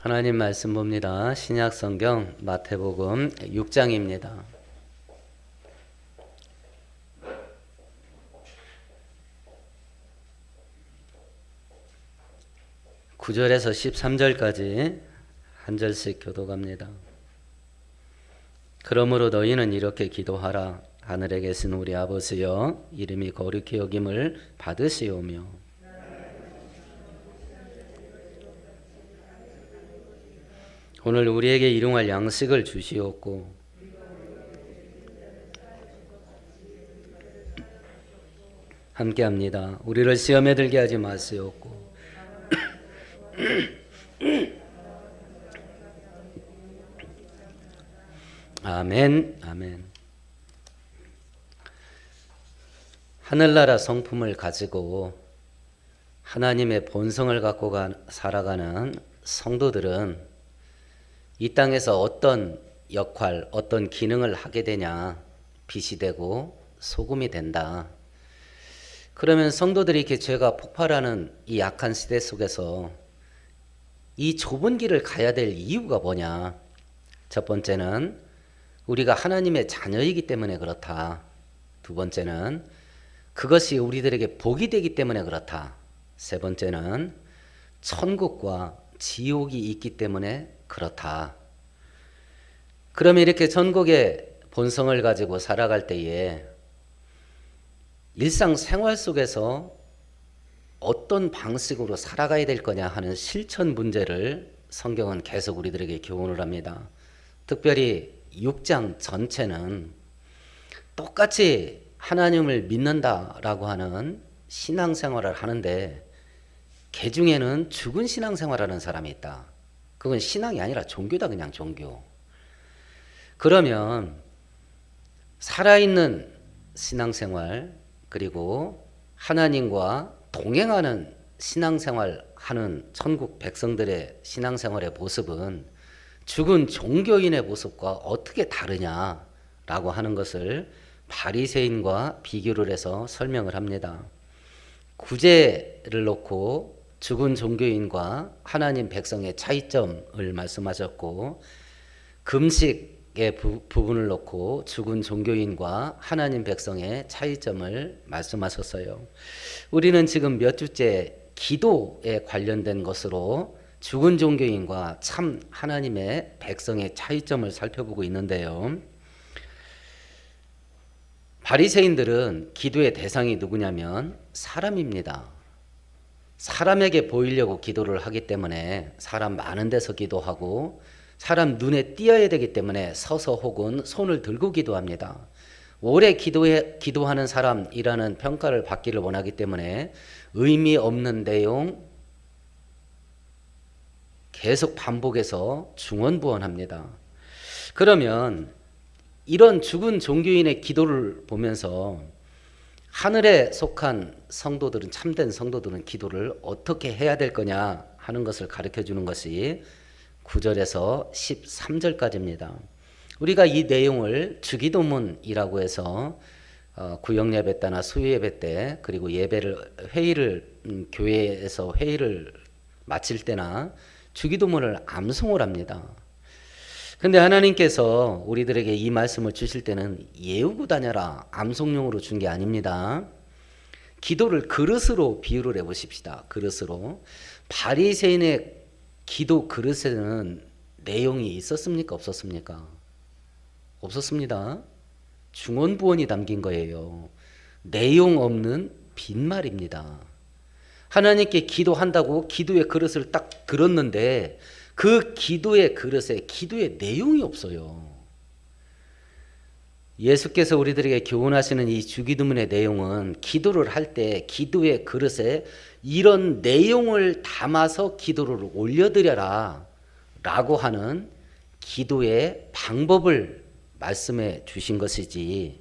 하나님 말씀 봅니다. 신약 성경 마태복음 6장입니다. 9절에서 13절까지 한 절씩 교독합니다. 그러므로 너희는 이렇게 기도하라. 하늘에 계신 우리 아버지여, 이름이 거룩히 여김을 받으시오며 오늘 우리에게 일용할 양식을 주시옵고 함께합니다. 우리를 시험에 들게 하지 마시옵고 아멘, 아멘. 하늘나라 성품을 가지고 하나님의 본성을 갖고 살아가는 성도들은 이 땅에서 어떤 역할, 어떤 기능을 하게 되냐? 빛이 되고 소금이 된다. 그러면 성도들이 이렇게 죄가 폭발하는 이 약한 시대 속에서 이 좁은 길을 가야 될 이유가 뭐냐? 첫 번째는 우리가 하나님의 자녀이기 때문에 그렇다. 두 번째는 그것이 우리들에게 복이 되기 때문에 그렇다. 세 번째는 천국과 지옥이 있기 때문에 그렇다. 그러면 이렇게 전국의 본성을 가지고 살아갈 때에 일상생활 속에서 어떤 방식으로 살아가야 될 거냐 하는 실천 문제를 성경은 계속 우리들에게 교훈을 합니다. 특별히 6장 전체는 똑같이 하나님을 믿는다라고 하는 신앙생활을 하는데 개 중에는 죽은 신앙생활하는 사람이 있다. 그건 신앙이 아니라 종교다. 그냥 종교. 그러면 살아있는 신앙생활 그리고 하나님과 동행하는 신앙생활 하는 천국 백성들의 신앙생활의 모습은 죽은 종교인의 모습과 어떻게 다르냐라고 하는 것을 바리새인과 비교를 해서 설명을 합니다. 구제를 놓고 죽은 종교인과 하나님 백성의 차이점을 말씀하셨고, 금식의 부분을 놓고 죽은 종교인과 하나님 백성의 차이점을 말씀하셨어요. 우리는 지금 몇 주째 기도에 관련된 것으로 죽은 종교인과 참 하나님의 백성의 차이점을 살펴보고 있는데요. 바리새인들은 기도의 대상이 누구냐면 사람입니다. 사람에게 보이려고 기도를 하기 때문에 사람 많은 데서 기도하고 사람 눈에 띄어야 되기 때문에 서서 혹은 손을 들고 기도합니다. 오래 기도하는 사람이라는 평가를 받기를 원하기 때문에 의미 없는 내용 계속 반복해서 중언부언합니다. 그러면 이런 죽은 종교인의 기도를 보면서 하늘에 속한 성도들은, 참된 성도들은 기도를 어떻게 해야 될 거냐 하는 것을 가르쳐 주는 것이 9절에서 13절까지입니다. 우리가 이 내용을 주기도문이라고 해서 구역예배 때나 수요예배 때, 그리고 교회에서 회의를 마칠 때나 주기도문을 암송을 합니다. 근데 하나님께서 우리들에게 이 말씀을 주실 때는 예우고 다녀라, 암송용으로 준 게 아닙니다. 기도를 그릇으로 비유를 해보십시다. 그릇으로. 바리새인의 기도 그릇에는 내용이 있었습니까? 없었습니까? 없었습니다. 중언부언이 담긴 거예요. 내용 없는 빈말입니다. 하나님께 기도한다고 기도의 그릇을 딱 들었는데 그 기도의 그릇에 기도의 내용이 없어요. 예수께서 우리들에게 교훈하시는 이 주기도문의 내용은 기도를 할 때 기도의 그릇에 이런 내용을 담아서 기도를 올려드려라 라고 하는 기도의 방법을 말씀해 주신 것이지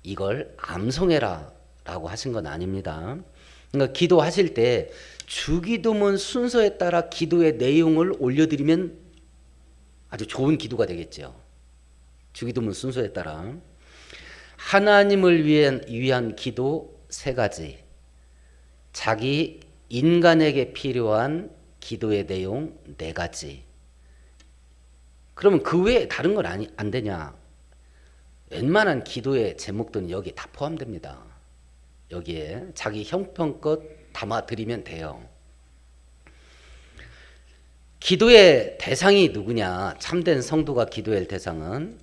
이걸 암송해라 라고 하신 건 아닙니다. 그러니까 기도하실 때 주기도문 순서에 따라 기도의 내용을 올려드리면 아주 좋은 기도가 되겠죠. 주기도문 순서에 따라. 하나님을 위한 기도 3가지. 자기 인간에게 필요한 기도의 내용 4가지. 그러면 그 외에 다른 건 안 되냐? 웬만한 기도의 제목들은 여기 다 포함됩니다. 여기에 자기 형편껏 담아드리면 돼요. 기도의 대상이 누구냐? 참된 성도가 기도할 대상은,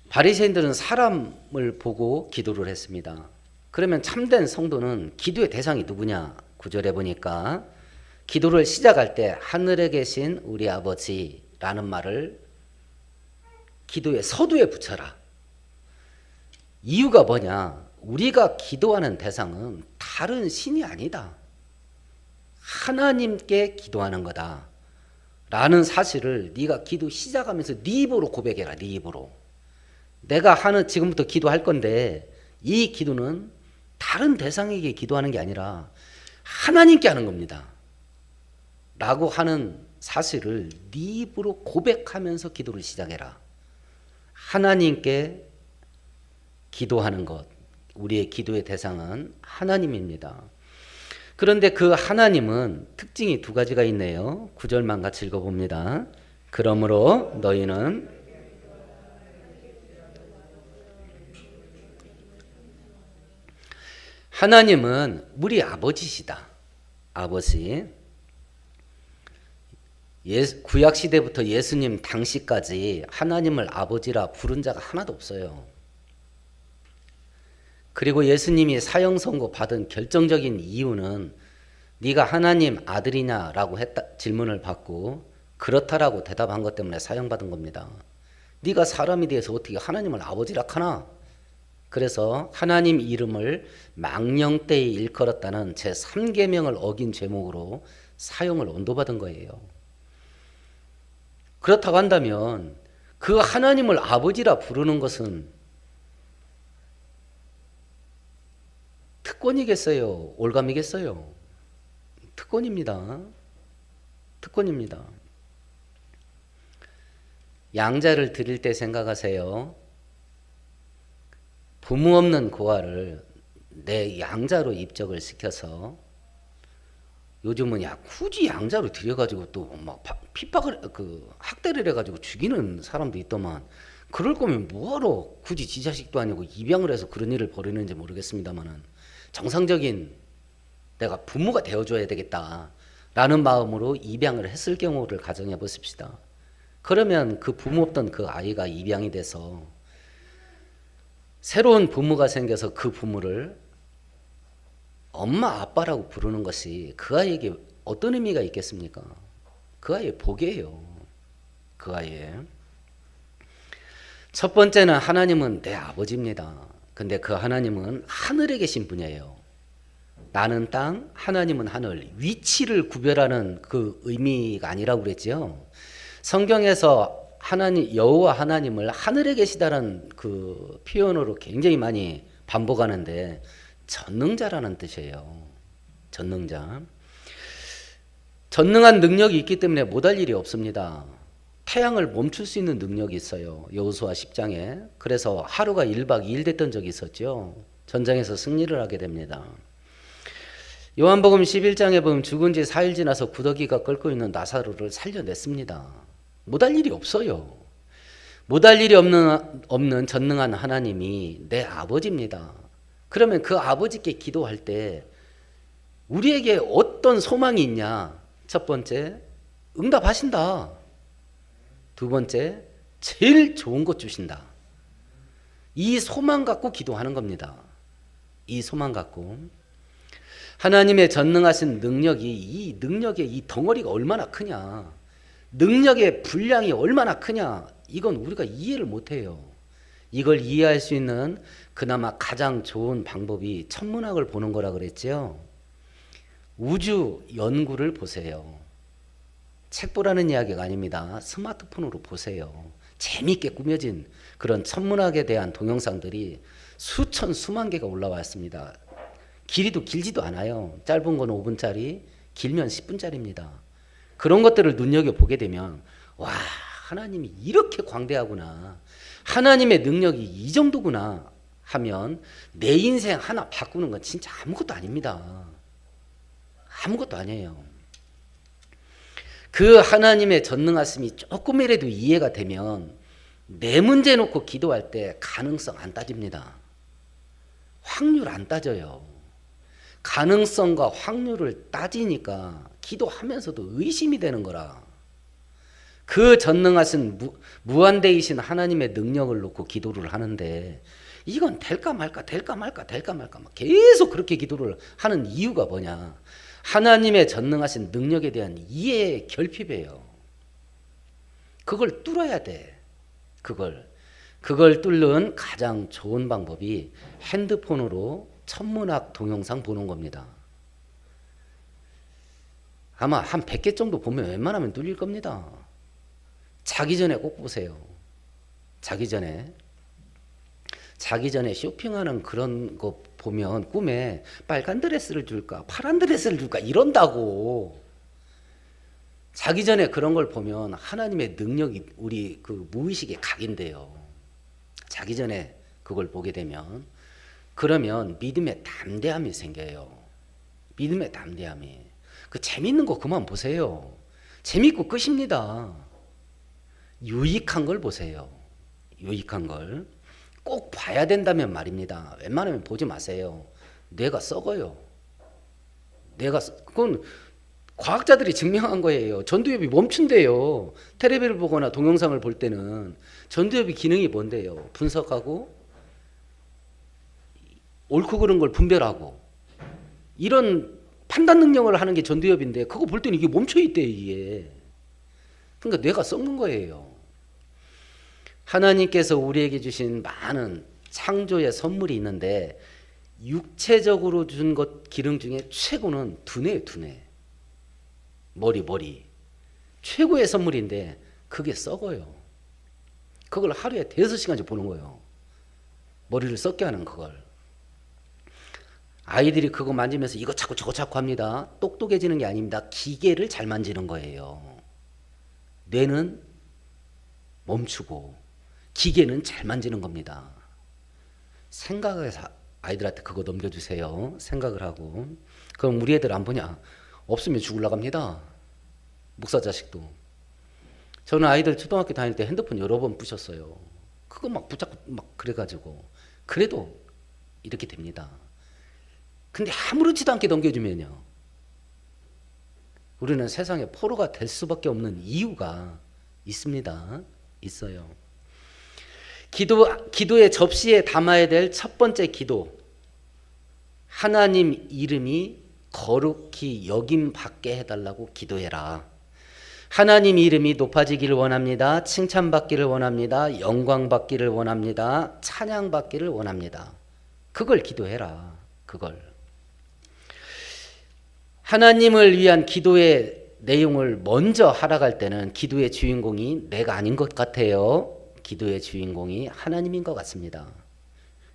바리새인들은 사람을 보고 기도를 했습니다. 그러면 참된 성도는 기도의 대상이 누구냐? 9절에 보니까 기도를 시작할 때 하늘에 계신 우리 아버지라는 말을 기도의 서두에 붙여라. 이유가 뭐냐? 우리가 기도하는 대상은 다른 신이 아니다. 하나님께 기도하는 거다. 라는 사실을 네가 기도 시작하면서 네 입으로 고백해라. 네 입으로. 내가 지금부터 기도할 건데 이 기도는 다른 대상에게 기도하는 게 아니라 하나님께 하는 겁니다. 라고 하는 사실을 네 입으로 고백하면서 기도를 시작해라. 하나님께 기도하는 것, 우리의 기도의 대상은 하나님입니다. 그런데 그 하나님은 특징이 2가지가 있네요. 9절만 같이 읽어봅니다. 그러므로 너희는 하나님은 우리 아버지시다. 아버지. 구약시대부터 예수님 당시까지 하나님을 아버지라 부른 자가 하나도 없어요. 그리고 예수님이 사형 선고 받은 결정적인 이유는 네가 하나님 아들이냐라고 질문을 받고 그렇다라고 대답한 것 때문에 사형받은 겁니다. 네가 사람이 돼서 어떻게 하나님을 아버지라 하나? 그래서 하나님 이름을 망령되이 일컬었다는 제3계명을 어긴 죄목으로 사형을 언도받은 거예요. 그렇다고 한다면 그 하나님을 아버지라 부르는 것은 특권이겠어요? 올감이겠어요? 특권입니다. 특권입니다. 양자를 드릴 때 생각하세요. 부모 없는 고아를 내 양자로 입적을 시켜서 요즘은 굳이 양자로 들여가지고 또 막 핍박을 학대를 해가지고 죽이는 사람도 있더만, 그럴 거면 뭐하러 굳이 지 자식도 아니고 입양을 해서 그런 일을 벌이는지 모르겠습니다만은 정상적인 내가 부모가 되어줘야 되겠다라는 마음으로 입양을 했을 경우를 가정해 보십시다. 그러면 그 부모 없던 그 아이가 입양이 돼서 새로운 부모가 생겨서 그 부모를 엄마 아빠라고 부르는 것이 그 아이에게 어떤 의미가 있겠습니까? 그 아이의 복이에요. 그 아이의. 첫 번째는 하나님은 내 아버지입니다. 근데 그 하나님은 하늘에 계신 분이에요. 나는 땅, 하나님은 하늘. 위치를 구별하는 그 의미가 아니라고 그랬죠. 성경에서 여호와 하나님을 하늘에 계시다는 그 표현으로 굉장히 많이 반복하는데 전능자라는 뜻이에요. 전능자. 전능한 능력이 있기 때문에 못할 일이 없습니다. 태양을 멈출 수 있는 능력이 있어요. 여호수아 10장에. 그래서 하루가 1박 2일 됐던 적이 있었죠. 전장에서 승리를 하게 됩니다. 요한복음 11장에 보면 죽은 지 4일 지나서 구더기가 끓고 있는 나사로를 살려냈습니다. 못할 일이 없어요. 못할 일이 없는 전능한 하나님이 내 아버지입니다. 그러면 그 아버지께 기도할 때 우리에게 어떤 소망이 있냐? 첫 번째, 응답하신다. 두 번째, 제일 좋은 것 주신다. 이 소망 갖고 기도하는 겁니다. 이 소망 갖고. 하나님의 전능하신 능력이, 이 능력의 이 덩어리가 얼마나 크냐, 능력의 분량이 얼마나 크냐, 이건 우리가 이해를 못해요. 이걸 이해할 수 있는 그나마 가장 좋은 방법이 천문학을 보는 거라 그랬죠. 우주 연구를 보세요. 책 보라는 이야기가 아닙니다. 스마트폰으로 보세요. 재미있게 꾸며진 그런 천문학에 대한 동영상들이 수천 수만 개가 올라왔습니다. 길이도 길지도 않아요. 짧은 건 5분짜리, 길면 10분짜리입니다. 그런 것들을 눈여겨보게 되면 와, 하나님이 이렇게 광대하구나, 하나님의 능력이 이 정도구나 하면 내 인생 하나 바꾸는 건 진짜 아무것도 아닙니다. 아무것도 아니에요. 그 하나님의 전능하심이 조금이라도 이해가 되면 내 문제 놓고 기도할 때 가능성 안 따집니다. 확률 안 따져요. 가능성과 확률을 따지니까 기도하면서도 의심이 되는 거라. 그 전능하신 무한대이신 하나님의 능력을 놓고 기도를 하는데 이건 될까 말까 될까 말까 될까 말까 막 계속 그렇게 기도를 하는 이유가 뭐냐. 하나님의 전능하신 능력에 대한 이해의 결핍이에요. 그걸 뚫어야 돼. 그걸 뚫는 가장 좋은 방법이 핸드폰으로 천문학 동영상 보는 겁니다. 아마 한 100개 정도 보면 웬만하면 뚫릴 겁니다. 자기 전에 꼭 보세요. 자기 전에 쇼핑하는 그런 거 보면 꿈에 빨간 드레스를 줄까 파란 드레스를 줄까 이런다고. 자기 전에 그런 걸 보면 하나님의 능력이 우리 그 무의식에 각인돼요. 자기 전에 그걸 보게 되면 그러면 믿음의 담대함이 생겨요. 믿음의 담대함이. 그 재밌는 거 그만 보세요. 재밌고 끝입니다. 유익한 걸 보세요. 유익한 걸. 꼭 봐야 된다면 말입니다. 웬만하면 보지 마세요. 뇌가 썩어요. 그건 과학자들이 증명한 거예요. 전두엽이 멈춘대요. 텔레비를 보거나 동영상을 볼 때는 전두엽이 기능이 뭔데요? 분석하고 옳고 그른 걸 분별하고 이런 판단 능력을 하는 게 전두엽인데 그거 볼 때는 이게 멈춰 있대요. 이게. 그러니까 뇌가 썩는 거예요. 하나님께서 우리에게 주신 많은 창조의 선물이 있는데 육체적으로 준 것 기능 중에 최고는 두뇌예요. 두뇌. 머리. 최고의 선물인데 그게 썩어요. 그걸 하루에 5시간씩 보는 거예요. 머리를 썩게 하는 그걸. 아이들이 그거 만지면서 이거 자꾸 저거 자꾸 합니다. 똑똑해지는 게 아닙니다. 기계를 잘 만지는 거예요. 뇌는 멈추고 기계는 잘 만지는 겁니다. 생각해서 아이들한테 그거 넘겨주세요. 생각을 하고. 그럼 우리 애들 안 보냐? 없으면 죽으려고 합니다. 목사 자식도. 저는 아이들 초등학교 다닐 때 핸드폰 여러 번 부셨어요. 그거 막 붙잡고 막 그래가지고. 그래도 이렇게 됩니다. 근데 아무렇지도 않게 넘겨주면요. 우리는 세상에 포로가 될 수밖에 없는 이유가 있습니다. 있어요. 기도의 접시에 담아야 될 첫 번째 기도. 하나님 이름이 거룩히 여김 받게 해달라고 기도해라. 하나님 이름이 높아지기를 원합니다. 칭찬받기를 원합니다. 영광 받기를 원합니다. 찬양 받기를 원합니다. 그걸 기도해라. 그걸. 하나님을 위한 기도의 내용을 먼저 하라갈 때는 기도의 주인공이 내가 아닌 것 같아요. 기도의 주인공이 하나님인 것 같습니다.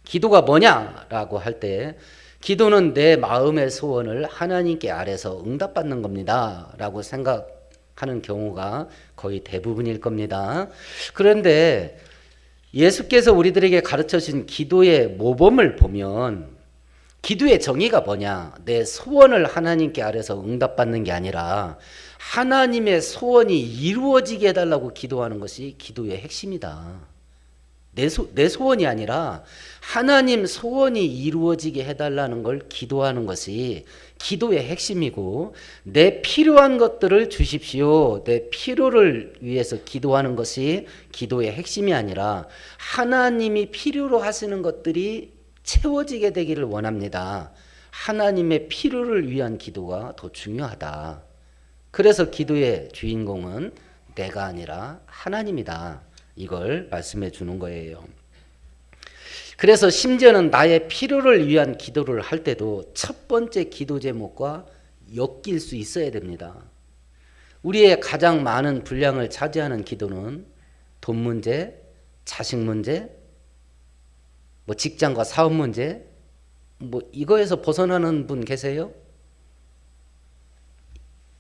기도가 뭐냐라고 할 때 기도는 내 마음의 소원을 하나님께 아래서 응답받는 겁니다 라고 생각하는 경우가 거의 대부분일 겁니다. 그런데 예수께서 우리들에게 가르쳐 주신 기도의 모범을 보면 기도의 정의가 뭐냐? 내 소원을 하나님께 아래서 응답받는 게 아니라 하나님의 소원이 이루어지게 해달라고 기도하는 것이 기도의 핵심이다. 내 소원이 아니라 하나님 소원이 이루어지게 해달라는 걸 기도하는 것이 기도의 핵심이고, 내 필요한 것들을 주십시오. 내 필요를 위해서 기도하는 것이 기도의 핵심이 아니라 하나님이 필요로 하시는 것들이 채워지게 되기를 원합니다. 하나님의 필요를 위한 기도가 더 중요하다. 그래서 기도의 주인공은 내가 아니라 하나님이다. 이걸 말씀해 주는 거예요. 그래서 심지어는 나의 필요를 위한 기도를 할 때도 첫 번째 기도 제목과 엮일 수 있어야 됩니다. 우리의 가장 많은 분량을 차지하는 기도는 돈 문제, 자식 문제, 직장과 사업 문제, 이거에서 벗어나는 분 계세요?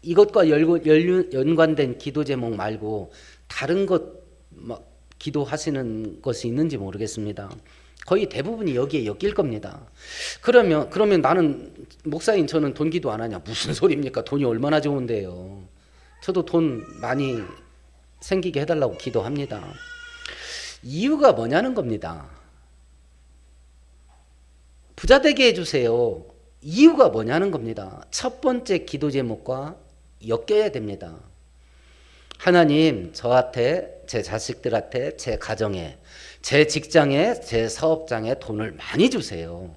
이것과 연관된 기도 제목 말고 다른 것 기도하시는 것이 있는지 모르겠습니다. 거의 대부분이 여기에 엮일 겁니다. 그러면 나는 목사인 저는 돈 기도 안 하냐? 무슨 소리입니까? 돈이 얼마나 좋은데요. 저도 돈 많이 생기게 해달라고 기도합니다. 이유가 뭐냐는 겁니다. 부자 되게 해주세요. 이유가 뭐냐는 겁니다. 첫 번째 기도 제목과 엮여야 됩니다. 하나님, 저한테, 제 자식들한테, 제 가정에, 제 직장에, 제 사업장에 돈을 많이 주세요.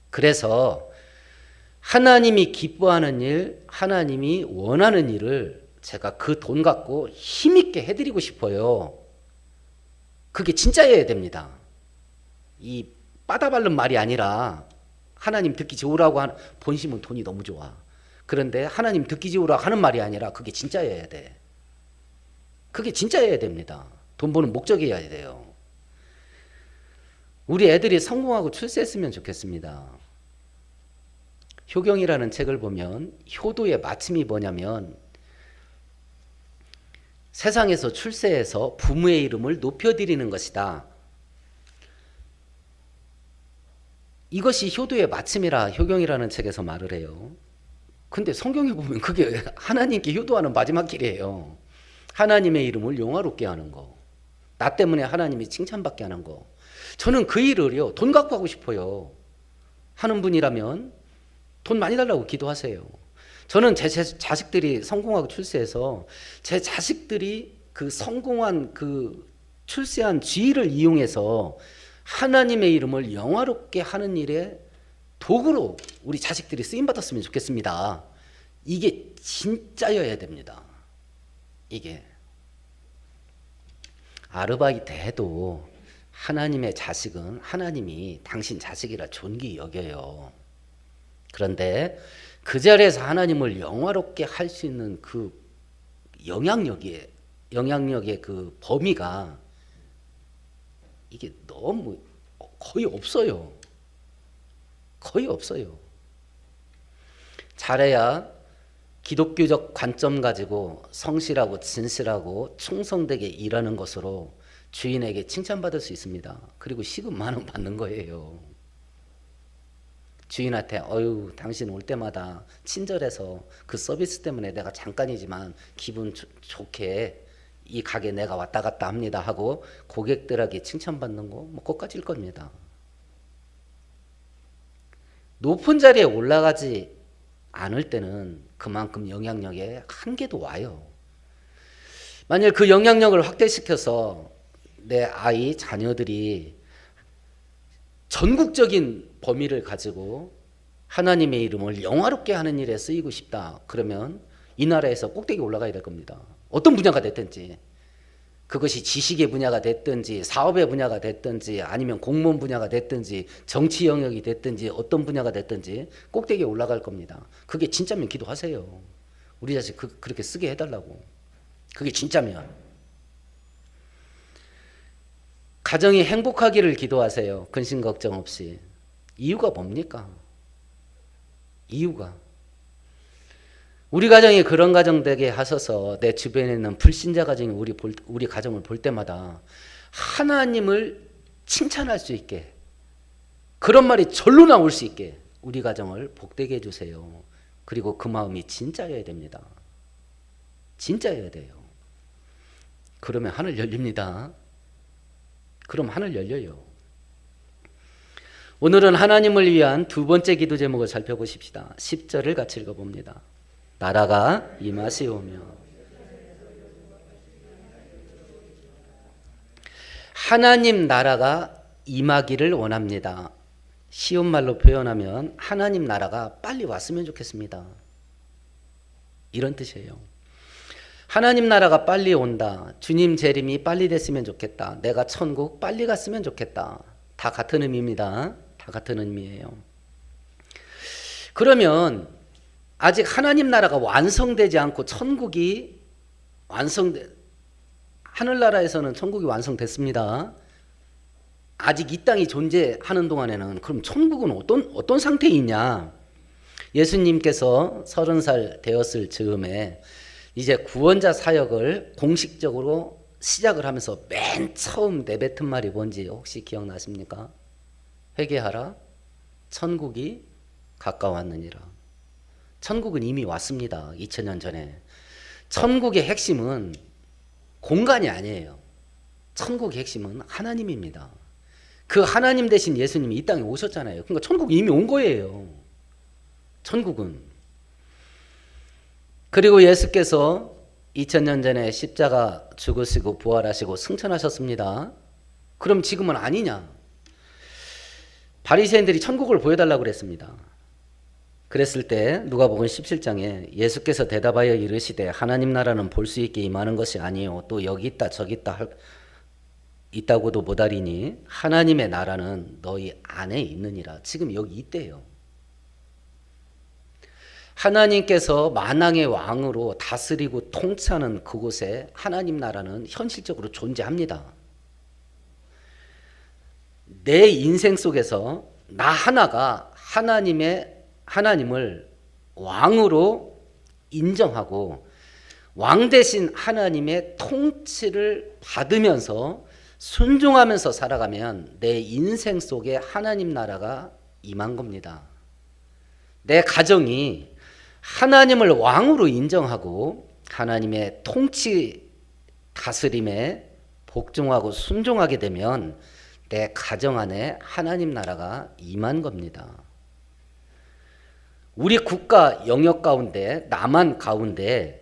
그래서 하나님이 기뻐하는 일, 하나님이 원하는 일을 제가 그 돈 갖고 힘있게 해드리고 싶어요. 그게 진짜여야 됩니다. 이 빠다발른 말이 아니라 하나님 듣기 좋으라고 하는, 본심은 돈이 너무 좋아. 그런데 하나님 듣기 좋으라고 하는 말이 아니라 그게 진짜여야 돼. 그게 진짜여야 됩니다. 돈 버는 목적이어야 돼요. 우리 애들이 성공하고 출세했으면 좋겠습니다. 효경이라는 책을 보면 효도의 마침이 뭐냐면 세상에서 출세해서 부모의 이름을 높여드리는 것이다. 이것이 효도의 마침이라 효경이라는 책에서 말을 해요. 근데 성경에 보면 그게 하나님께 효도하는 마지막 길이에요. 하나님의 이름을 영화롭게 하는 거. 나 때문에 하나님이 칭찬받게 하는 거. 저는 그 일을요, 돈 갖고 하고 싶어요. 하는 분이라면 돈 많이 달라고 기도하세요. 저는 제 자식들이 성공하고 출세해서 제 자식들이 그 성공한 그 출세한 지위를 이용해서 하나님의 이름을 영화롭게 하는 일에 도구로 우리 자식들이 쓰임받았으면 좋겠습니다. 이게 진짜여야 됩니다. 이게 아르바이트 해도 하나님의 자식은 하나님이 당신 자식이라 존귀 여겨요. 그런데 그 자리에서 하나님을 영화롭게 할 수 있는 그 영향력의 그 범위가 이게 너무 거의 없어요. 거의 없어요. 잘해야 기독교적 관점 가지고 성실하고 진실하고 충성되게 일하는 것으로 주인에게 칭찬받을 수 있습니다. 그리고 시급 10,000원 받는 거예요. 주인한테 어휴 당신 올 때마다 친절해서 그 서비스 때문에 내가 잠깐이지만 기분 좋게 이 가게 내가 왔다 갔다 합니다 하고 고객들에게 칭찬받는 거 뭐 그것까지일 겁니다. 높은 자리에 올라가지 않을 때는 그만큼 영향력에 한계도 와요. 만약 그 영향력을 확대시켜서 내 아이, 자녀들이 전국적인 범위를 가지고 하나님의 이름을 영화롭게 하는 일에 쓰이고 싶다. 그러면 이 나라에서 꼭대기 올라가야 될 겁니다. 어떤 분야가 됐든지. 그것이 지식의 분야가 됐든지 사업의 분야가 됐든지 아니면 공무원 분야가 됐든지 정치 영역이 됐든지 어떤 분야가 됐든지 꼭대기에 올라갈 겁니다. 그게 진짜면 기도하세요. 우리 자식 그렇게 쓰게 해달라고. 그게 진짜면. 가정이 행복하기를 기도하세요. 근심 걱정 없이. 이유가 뭡니까? 이유가. 우리 가정이 그런 가정 되게 하셔서 내 주변에 있는 불신자 가정이 우리 가정을 볼 때마다 하나님을 칭찬할 수 있게 그런 말이 절로 나올 수 있게 우리 가정을 복되게 해주세요. 그리고 그 마음이 진짜여야 됩니다. 진짜여야 돼요. 그러면 하늘 열립니다. 그럼 하늘 열려요. 오늘은 하나님을 위한 두 번째 기도 제목을 살펴보십시다. 10절을 같이 읽어봅니다. 나라가 임하시오며 하나님 나라가 임하기를 원합니다. 쉬운 말로 표현하면 하나님 나라가 빨리 왔으면 좋겠습니다. 이런 뜻이에요. 하나님 나라가 빨리 온다. 주님 재림이 빨리 됐으면 좋겠다. 내가 천국 빨리 갔으면 좋겠다. 다 같은 의미입니다. 다 같은 의미예요. 그러면 아직 하나님 나라가 완성되지 않고 천국이 하늘나라에서는 천국이 완성됐습니다. 아직 이 땅이 존재하는 동안에는 그럼 천국은 어떤 상태에 있냐? 예수님께서 30살 되었을 즈음에 이제 구원자 사역을 공식적으로 시작을 하면서 맨 처음 내뱉은 말이 뭔지 혹시 기억나십니까? 회개하라, 천국이 가까웠느니라. 천국은 이미 왔습니다. 2000년 전에. 천국의 핵심은 공간이 아니에요. 천국의 핵심은 하나님입니다. 그 하나님 대신 예수님이 이 땅에 오셨잖아요. 그러니까 천국이 이미 온 거예요. 천국은. 그리고 예수께서 2000년 전에 십자가 죽으시고 부활하시고 승천하셨습니다. 그럼 지금은 아니냐? 바리새인들이 천국을 보여달라고 그랬습니다. 그랬을 때 누가복음 17장에 예수께서 대답하여 이르시되 하나님 나라는 볼 수 있게 임하는 것이 아니요 또 여기 있다 저기 있다고도 못하리니 하나님의 나라는 너희 안에 있느니라. 지금 여기 있대요. 하나님께서 만왕의 왕으로 다스리고 통치하는 그곳에 하나님 나라는 현실적으로 존재합니다. 내 인생 속에서 나 하나가 하나님을 왕으로 인정하고 왕 대신 하나님의 통치를 받으면서 순종하면서 살아가면 내 인생 속에 하나님 나라가 임한 겁니다. 내 가정이 하나님을 왕으로 인정하고 하나님의 통치 다스림에 복종하고 순종하게 되면 내 가정 안에 하나님 나라가 임한 겁니다. 우리 국가 영역 가운데 남한 가운데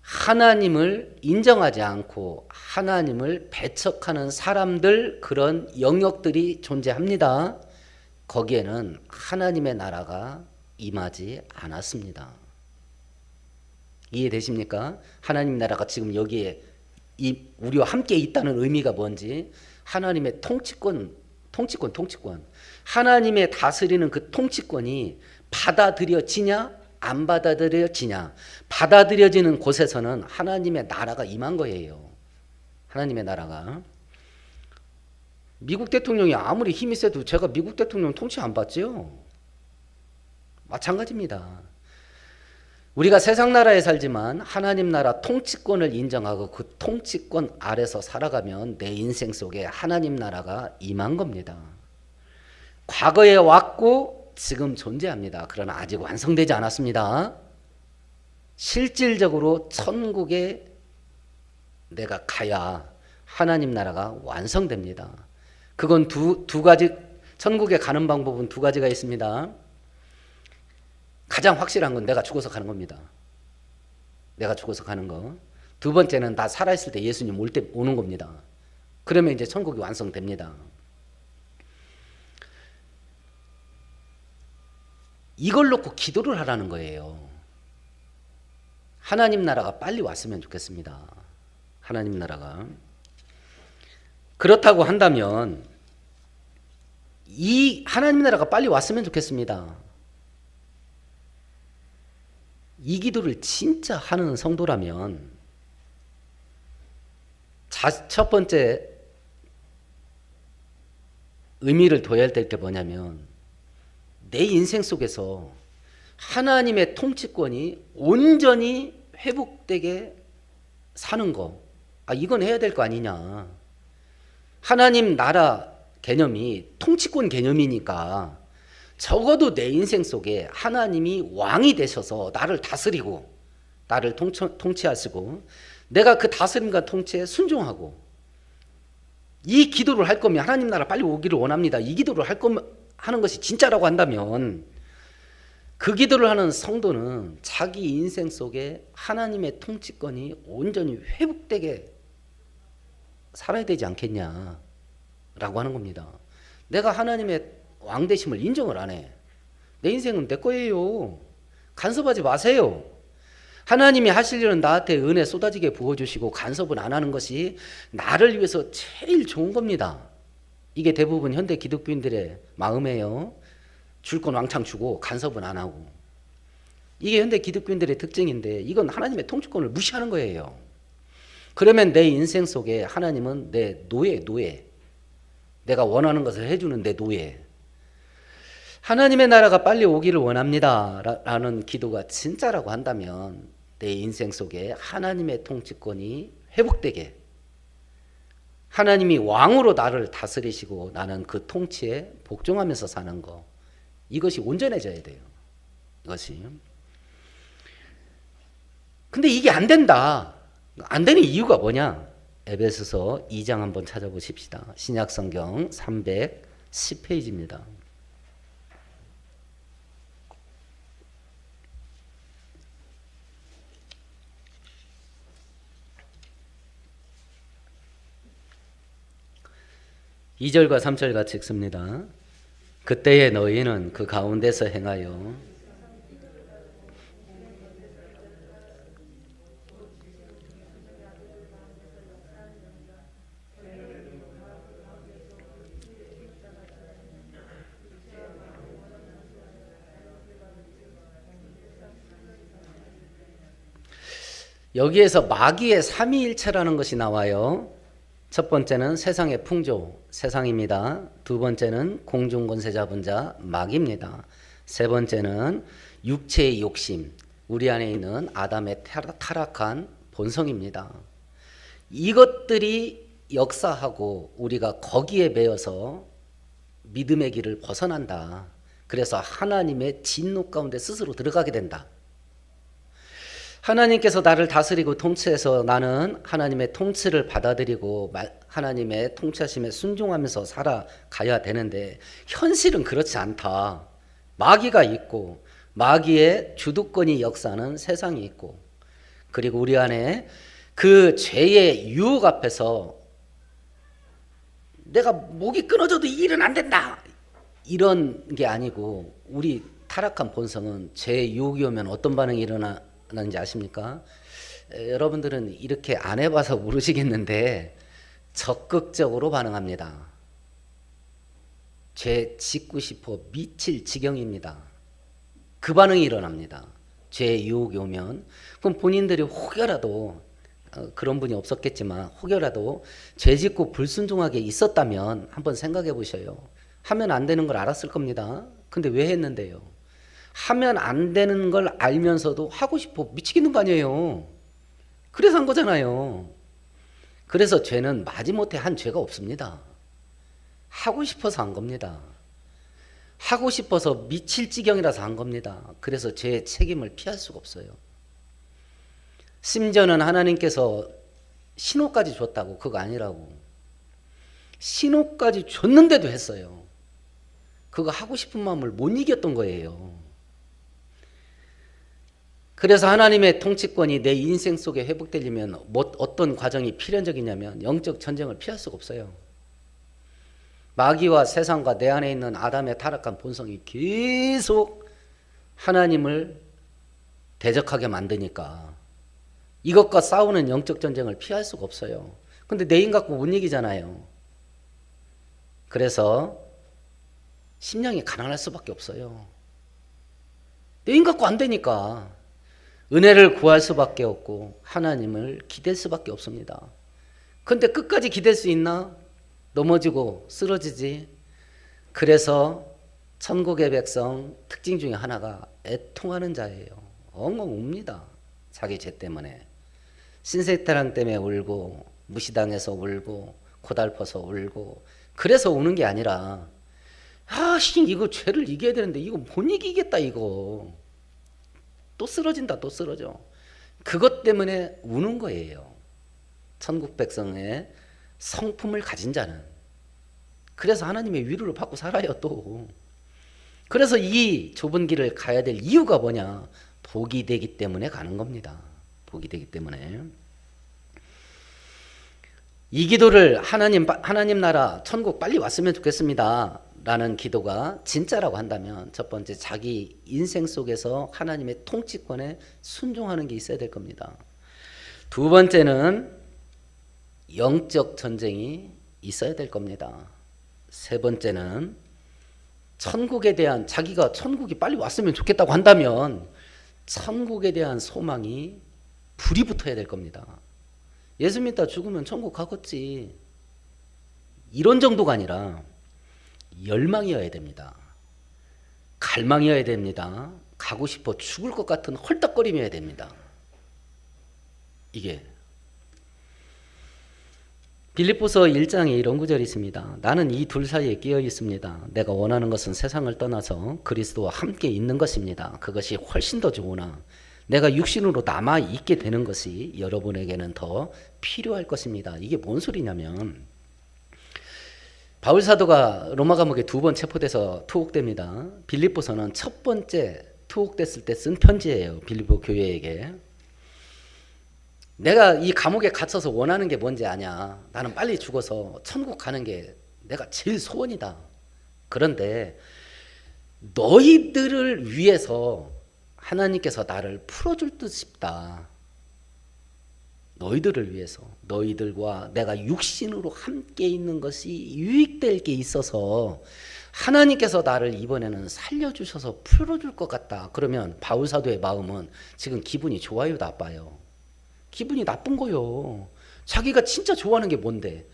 하나님을 인정하지 않고 하나님을 배척하는 사람들 그런 영역들이 존재합니다. 거기에는 하나님의 나라가 임하지 않았습니다. 이해되십니까? 하나님 나라가 지금 여기에 우리와 함께 있다는 의미가 뭔지 하나님의 통치권. 하나님의 다스리는 그 통치권이 받아들여지냐 안 받아들여지냐. 받아들여지는 곳에서는 하나님의 나라가 임한 거예요. 하나님의 나라가. 미국 대통령이 아무리 힘이 세도 제가 미국 대통령 통치 안 받지요. 마찬가지입니다. 우리가 세상 나라에 살지만 하나님 나라 통치권을 인정하고 그 통치권 아래서 살아가면 내 인생 속에 하나님 나라가 임한 겁니다. 과거에 왔고 지금 존재합니다. 그러나 아직 완성되지 않았습니다. 실질적으로 천국에 내가 가야 하나님 나라가 완성됩니다. 그건 두 가지, 천국에 가는 방법은 두 가지가 있습니다. 가장 확실한 건 내가 죽어서 가는 겁니다. 내가 죽어서 가는 거. 두 번째는 나 살아있을 때 예수님 올 때 오는 겁니다. 그러면 이제 천국이 완성됩니다. 이걸 놓고 기도를 하라는 거예요. 하나님 나라가 빨리 왔으면 좋겠습니다. 하나님 나라가. 그렇다고 한다면 이 하나님 나라가 빨리 왔으면 좋겠습니다. 이 기도를 진짜 하는 성도라면 첫 번째 의미를 둬야 될 게 뭐냐면 내 인생 속에서 하나님의 통치권이 온전히 회복되게 사는 거. 이건 해야 될 거 아니냐. 하나님 나라 개념이 통치권 개념이니까 적어도 내 인생 속에 하나님이 왕이 되셔서 나를 다스리고 나를 통치하시고 내가 그 다스림과 통치에 순종하고 이 기도를 할 거면 하나님 나라 빨리 오기를 원합니다. 이 기도를 할 거면 하는 것이 진짜라고 한다면 그 기도를 하는 성도는 자기 인생 속에 하나님의 통치권이 온전히 회복되게 살아야 되지 않겠냐라고 하는 겁니다. 내가 하나님의 왕되심을 인정을 안 해. 내 인생은 내 거예요. 간섭하지 마세요. 하나님이 하실 일은 나한테 은혜 쏟아지게 부어주시고 간섭은 안 하는 것이 나를 위해서 제일 좋은 겁니다. 이게 대부분 현대 기독교인들의 마음이에요. 줄 건 왕창 주고 간섭은 안 하고. 이게 현대 기독교인들의 특징인데 이건 하나님의 통치권을 무시하는 거예요. 그러면 내 인생 속에 하나님은 내 노예. 내가 원하는 것을 해주는 내 노예. 하나님의 나라가 빨리 오기를 원합니다 라는 기도가 진짜라고 한다면 내 인생 속에 하나님의 통치권이 회복되게 하나님이 왕으로 나를 다스리시고 나는 그 통치에 복종하면서 사는 거, 이것이 온전해져야 돼요. 이것이. 근데 이게 안 된다. 안 되는 이유가 뭐냐? 에베소서 2장 한번 찾아보십시다. 신약성경 310페이지입니다. 이절과 3절 같이 읽습니다. 그때에 너희는 그 가운데서 행하여 여기에서 마귀의 삼위일체라는 것이 나와요. 첫 번째는 세상의 풍조, 세상입니다. 두 번째는 공중권세 잡은 자, 마귀입니다. 세 번째는 육체의 욕심, 우리 안에 있는 아담의 타락한 본성입니다. 이것들이 역사하고 우리가 거기에 매여서 믿음의 길을 벗어난다. 그래서 하나님의 진노 가운데 스스로 들어가게 된다. 하나님께서 나를 다스리고 통치해서 나는 하나님의 통치를 받아들이고 하나님의 통치하심에 순종하면서 살아가야 되는데 현실은 그렇지 않다. 마귀가 있고 마귀의 주도권이 역사하는 세상이 있고 그리고 우리 안에 그 죄의 유혹 앞에서 내가 목이 끊어져도 이 일은 안 된다. 이런 게 아니고 우리 타락한 본성은 죄의 유혹이 오면 어떤 반응이 일어나는지 아십니까? 여러분들은 이렇게 안 해봐서 모르시겠는데 적극적으로 반응합니다. 죄 짓고 싶어 미칠 지경입니다. 그 반응이 일어납니다. 죄의 유혹이 오면 그럼 본인들이 혹여라도 그런 분이 없었겠지만 혹여라도 죄 짓고 불순종하게 있었다면 한번 생각해 보셔요. 하면 안 되는 걸 알았을 겁니다. 근데 왜 했는데요? 하면 안 되는 걸 알면서도 하고 싶어 미치겠는 거 아니에요. 그래서 한 거잖아요. 그래서 죄는 마지못해 한 죄가 없습니다. 하고 싶어서 한 겁니다. 하고 싶어서 미칠 지경이라서 한 겁니다. 그래서 죄의 책임을 피할 수가 없어요. 심지어는 하나님께서 신호까지 줬다고 그거 아니라고. 신호까지 줬는데도 했어요. 그거 하고 싶은 마음을 못 이겼던 거예요. 그래서 하나님의 통치권이 내 인생 속에 회복되려면 어떤 과정이 필연적이냐면 영적 전쟁을 피할 수가 없어요. 마귀와 세상과 내 안에 있는 아담의 타락한 본성이 계속 하나님을 대적하게 만드니까 이것과 싸우는 영적 전쟁을 피할 수가 없어요. 근데 내 힘 갖고 못 이기잖아요. 그래서 심령이 가난할 수밖에 없어요. 내 힘 갖고 안 되니까 은혜를 구할 수밖에 없고 하나님을 기댈 수밖에 없습니다. 근데 끝까지 기댈 수 있나? 넘어지고 쓰러지지. 그래서 천국의 백성 특징 중에 하나가 애통하는 자예요. 엉엉 웁니다. 자기 죄 때문에. 신세타랑 때문에 울고 무시당해서 울고 고달퍼서 울고 그래서 우는 게 아니라 이거 죄를 이겨야 되는데 이거 못 이기겠다 이거. 또 쓰러진다 또 쓰러져. 그것 때문에 우는 거예요. 천국 백성의 성품을 가진 자는. 그래서 하나님의 위로를 받고 살아요 또. 그래서 이 좁은 길을 가야 될 이유가 뭐냐? 복이 되기 때문에 가는 겁니다. 복이 되기 때문에. 이 기도를 하나님 나라 천국 빨리 왔으면 좋겠습니다 라는 기도가 진짜라고 한다면 첫 번째 자기 인생 속에서 하나님의 통치권에 순종하는 게 있어야 될 겁니다. 두 번째는 영적 전쟁이 있어야 될 겁니다. 세 번째는 천국에 대한 자기가 천국이 빨리 왔으면 좋겠다고 한다면 천국에 대한 소망이 불이 붙어야 될 겁니다. 예수 믿다 죽으면 천국 가겠지. 이런 정도가 아니라 열망이어야 됩니다. 갈망이어야 됩니다. 가고 싶어 죽을 것 같은 헐떡거림이어야 됩니다. 이게 빌립보서 1장에 이런 구절이 있습니다. 나는 이 둘 사이에 끼어 있습니다. 내가 원하는 것은 세상을 떠나서 그리스도와 함께 있는 것입니다. 그것이 훨씬 더 좋으나 내가 육신으로 남아 있게 되는 것이 여러분에게는 더 필요할 것입니다. 이게 뭔 소리냐면 바울 사도가 로마 감옥에 2번 체포돼서 투옥됩니다. 빌립보서는 첫 번째 투옥됐을 때 쓴 편지예요. 빌립보 교회에게. 내가 이 감옥에 갇혀서 원하는 게 뭔지 아냐. 나는 빨리 죽어서 천국 가는 게 내가 제일 소원이다. 그런데 너희들을 위해서 하나님께서 나를 풀어줄 듯 싶다. 너희들을 위해서, 너희들과 내가 육신으로 함께 있는 것이 유익될 게 있어서 하나님께서 나를 이번에는 살려주셔서 풀어줄 것 같다. 그러면 바울 사도의 마음은 지금 기분이 좋아요, 나빠요? 기분이 나쁜 거요. 자기가 진짜 좋아하는 게 뭔데?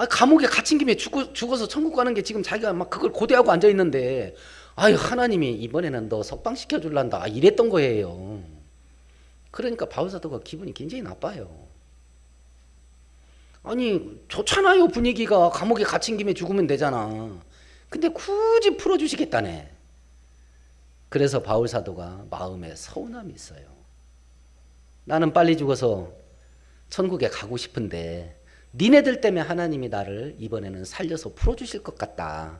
감옥에 갇힌 김에 죽어서 천국 가는 게 지금 자기가 막 그걸 고대하고 앉아 있는데, 아유, 하나님이 이번에는 너 석방시켜 줄란다. 이랬던 거예요. 그러니까 바울 사도가 기분이 굉장히 나빠요. 아니, 좋잖아요, 분위기가. 감옥에 갇힌 김에 죽으면 되잖아. 근데 굳이 풀어주시겠다네. 그래서 바울 사도가 마음에 서운함이 있어요. 나는 빨리 죽어서 천국에 가고 싶은데 니네들 때문에 하나님이 나를 이번에는 살려서 풀어주실 것 같다.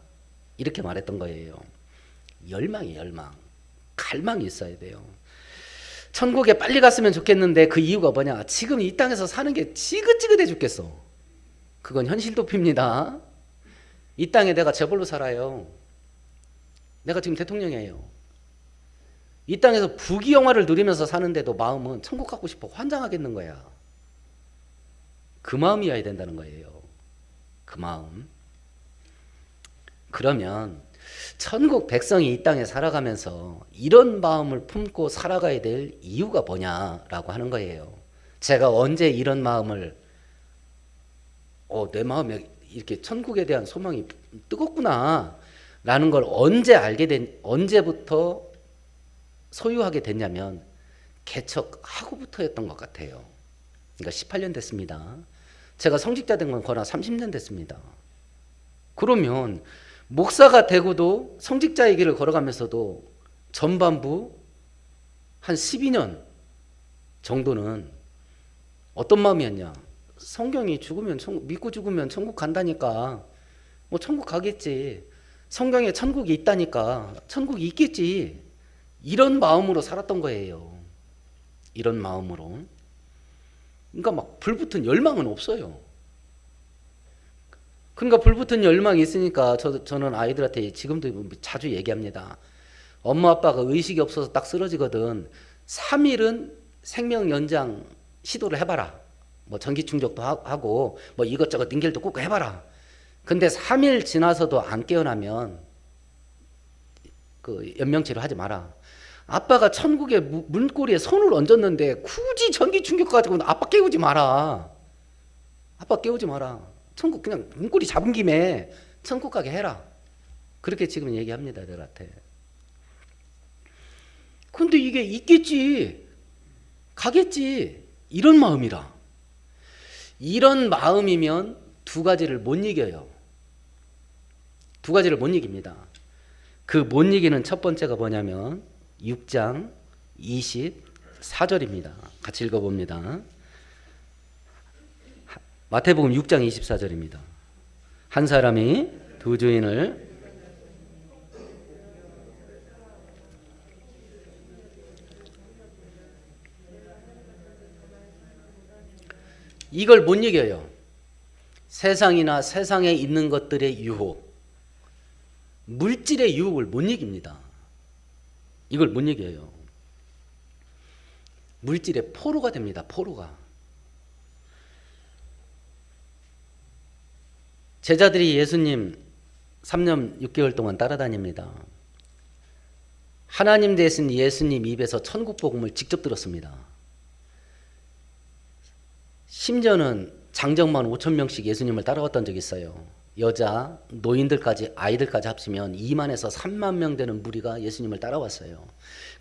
이렇게 말했던 거예요. 열망이 열망. 갈망이 있어야 돼요. 천국에 빨리 갔으면 좋겠는데 그 이유가 뭐냐? 지금 이 땅에서 사는 게 지긋지긋해 죽겠어. 그건 현실 도피입니다. 이 땅에 내가 재벌로 살아요. 내가 지금 대통령이에요. 이 땅에서 부귀영화를 누리면서 사는데도 마음은 천국 가고 싶어 환장하겠는 거야. 그 마음이어야 된다는 거예요. 그 마음. 그러면 천국 백성이 이 땅에 살아가면서 이런 마음을 품고 살아가야 될 이유가 뭐냐라고 하는 거예요. 제가 언제 이런 마음을 내 마음에 이렇게 천국에 대한 소망이 뜨겁구나 라는 걸 언제부터 소유하게 됐냐면 개척하고부터였던 것 같아요. 그러니까 18년 됐습니다. 제가 성직자 된 건 거나 30년 됐습니다. 그러면 목사가 되고도 성직자의 길을 걸어가면서도 전반부 한 12년 정도는 어떤 마음이었냐? 성경이 믿고 죽으면 천국 간다니까 뭐 천국 가겠지. 성경에 천국이 있다니까 천국이 있겠지. 이런 마음으로 살았던 거예요. 이런 마음으로. 그러니까 막 불붙은 열망은 없어요. 그러니까 불붙은 열망이 있으니까 저는 아이들한테 지금도 자주 얘기합니다. 엄마 아빠가 의식이 없어서 딱 쓰러지거든. 3일은 생명 연장 시도를 해봐라. 뭐 전기 충족도 하고 뭐 이것저것 닌겔도 꼭 해봐라. 근데 3일 지나서도 안 깨어나면 그 연명치료 하지 마라. 아빠가 천국의 문고리에 손을 얹었는데 굳이 전기 충격 가지고 아빠 깨우지 마라. 아빠 깨우지 마라. 천국 그냥 문고리 잡은 김에 천국 가게 해라. 그렇게 지금 얘기합니다, 애들한테. 근데 이게 있겠지. 가겠지. 이런 마음이라. 이런 마음이면 두 가지를 못 이겨요. 두 가지를 못 이깁니다. 그 못 이기는 첫 번째가 뭐냐면 6장 24절입니다. 같이 읽어봅니다. 마태복음 6장 24절입니다. 한 사람이 두 주인을 이걸 못 이겨요. 세상이나 세상에 있는 것들의 유혹, 물질의 유혹을 못 이깁니다. 이걸 못 이겨요. 물질의 포로가 됩니다. 포로가. 제자들이 예수님 3년 6개월 동안 따라다닙니다. 하나님 대신 예수님 입에서 천국 복음을 직접 들었습니다. 심지어는 장정만 5,000명씩 예수님을 따라왔던 적이 있어요. 여자, 노인들까지, 아이들까지 합치면 2만에서 3만 명 되는 무리가 예수님을 따라왔어요.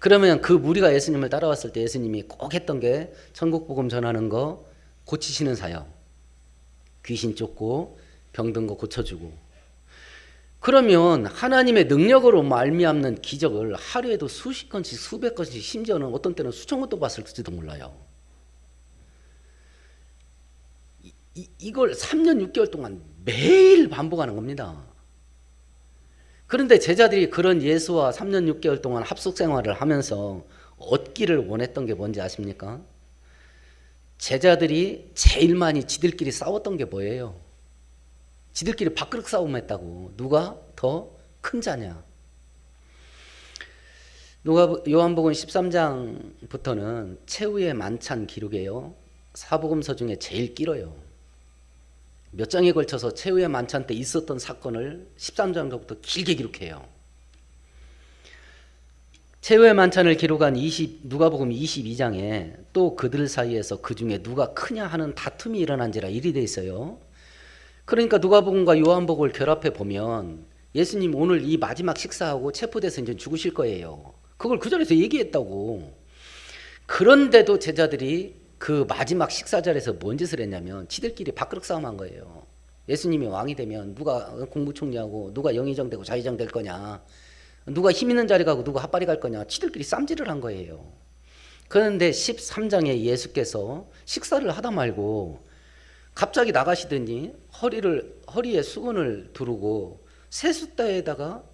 그러면 그 무리가 예수님을 따라왔을 때 예수님이 꼭 했던 게 천국 복음 전하는 거, 고치시는 사역, 귀신 쫓고 병든 거 고쳐주고. 그러면 하나님의 능력으로 말미암는 기적을 하루에도 수십 건씩 수백 건씩 심지어는 어떤 때는 수천 건도 봤을지도 몰라요. 이걸 3년 6개월 동안 매일 반복하는 겁니다. 그런데 제자들이 그런 예수와 3년 6개월 동안 합숙 생활을 하면서 얻기를 원했던 게 뭔지 아십니까? 제자들이 제일 많이 지들끼리 싸웠던 게 뭐예요? 지들끼리 밥그릇 싸움했다고. 누가 더 큰 자냐? 요한복음 13장부터는 최후의 만찬 기록이에요. 사복음서 중에 제일 길어요. 몇 장에 걸쳐서 최후의 만찬 때 있었던 사건을 13장부터 길게 기록해요. 최후의 만찬을 기록한 누가복음 22장에 또 그들 사이에서 그 중에 누가 크냐 하는 다툼이 일어난지라 일이 돼 있어요. 그러니까 누가복음과 요한복음을 결합해 보면 예수님 오늘 이 마지막 식사하고 체포돼서 이제 죽으실 거예요. 그걸 그 자리에서 얘기했다고. 그런데도 제자들이 그 마지막 식사 자리에서 뭔 짓을 했냐면 지들끼리 밥그릇 싸움한 거예요. 예수님이 왕이 되면 누가 국무총리하고 누가 영의정 되고 좌의정 될 거냐, 누가 힘 있는 자리 가고 누가 핫바리 갈 거냐, 지들끼리 쌈질을 한 거예요. 그런데 13장에 예수께서 식사를 하다 말고 갑자기 나가시더니 허리에 수건을 두르고 세숫대에다가